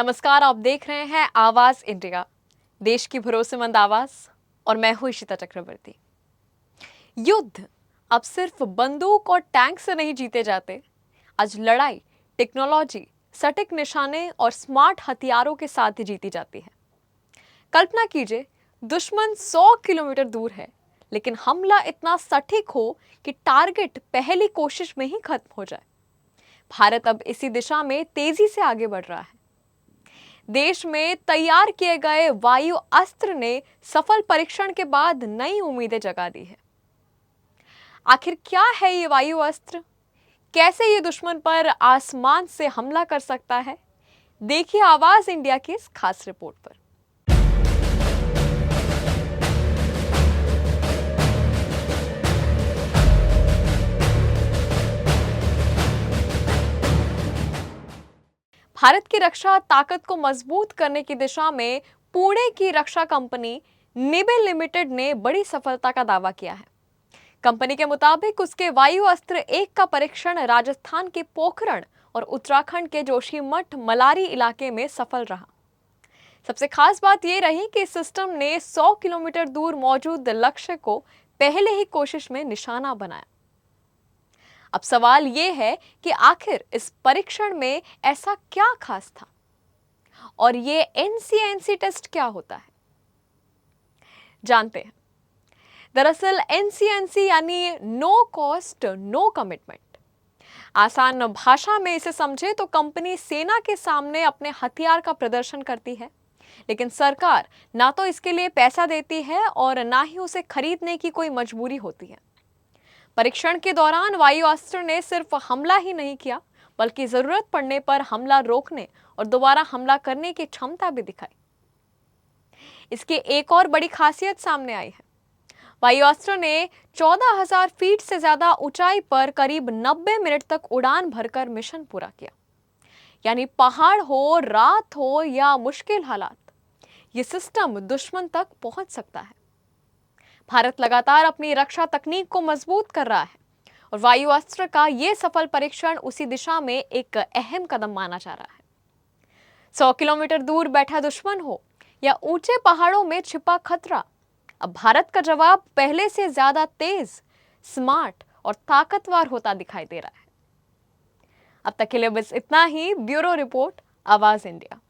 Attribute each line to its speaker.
Speaker 1: नमस्कार, आप देख रहे हैं आवाज इंडिया, देश की भरोसेमंद आवाज। और मैं हूं इशिता चक्रवर्ती। युद्ध अब सिर्फ बंदूक और टैंक से नहीं जीते जाते। आज लड़ाई टेक्नोलॉजी, सटीक निशाने और स्मार्ट हथियारों के साथ ही जीती जाती है। कल्पना कीजिए, दुश्मन 100 किलोमीटर दूर है, लेकिन हमला इतना सटीक हो कि टारगेट पहली कोशिश में ही खत्म हो जाए। भारत अब इसी दिशा में तेजी से आगे बढ़ रहा है। देश में तैयार किए गए वायु अस्त्र ने सफल परीक्षण के बाद नई उम्मीदें जगा दी है। आखिर क्या है ये वायु अस्त्र? कैसे ये दुश्मन पर आसमान से हमला कर सकता है? देखिए आवाज इंडिया की इस खास रिपोर्ट पर। भारत की रक्षा ताकत को मजबूत करने की दिशा में पुणे की रक्षा कंपनी निबेल लिमिटेड ने बड़ी सफलता का दावा किया है। कंपनी के मुताबिक उसके वायु अस्त्र 1 का परीक्षण राजस्थान के पोखरण और उत्तराखंड के जोशीमठ मलारी इलाके में सफल रहा। सबसे खास बात यह रही कि सिस्टम ने 100 किलोमीटर दूर मौजूद लक्ष्य को पहले ही कोशिश में निशाना बनाया। अब सवाल यह है कि आखिर इस परीक्षण में ऐसा क्या खास था और ये एनसीएनसी टेस्ट क्या होता है, जानते हैं। दरअसल एनसीएनसी यानी नो कॉस्ट नो कमिटमेंट। आसान भाषा में इसे समझे तो कंपनी सेना के सामने अपने हथियार का प्रदर्शन करती है, लेकिन सरकार ना तो इसके लिए पैसा देती है और ना ही उसे खरीदने की कोई मजबूरी होती है। परीक्षण के दौरान वायु अस्त्र ने सिर्फ हमला ही नहीं किया, बल्कि जरूरत पड़ने पर हमला रोकने और दोबारा हमला करने की क्षमता भी दिखाई। इसकी एक और बड़ी खासियत सामने आई है। वायु अस्त्र ने 14,000 फीट से ज्यादा ऊंचाई पर करीब 90 मिनट तक उड़ान भरकर मिशन पूरा किया। यानी पहाड़ हो, रात हो या मुश्किल हालात, ये सिस्टम दुश्मन तक पहुंच सकता है। भारत लगातार अपनी रक्षा तकनीक को मजबूत कर रहा है और वायु अस्त्र का ये सफल परीक्षण उसी दिशा में एक अहम कदम माना जा रहा है। 100 किलोमीटर दूर बैठा दुश्मन हो या ऊंचे पहाड़ों में छिपा खतरा, अब भारत का जवाब पहले से ज्यादा तेज, स्मार्ट और ताकतवर होता दिखाई दे रहा है। अब तक के लिए बस इतना ही। ब्यूरो रिपोर्ट, आवाज इंडिया।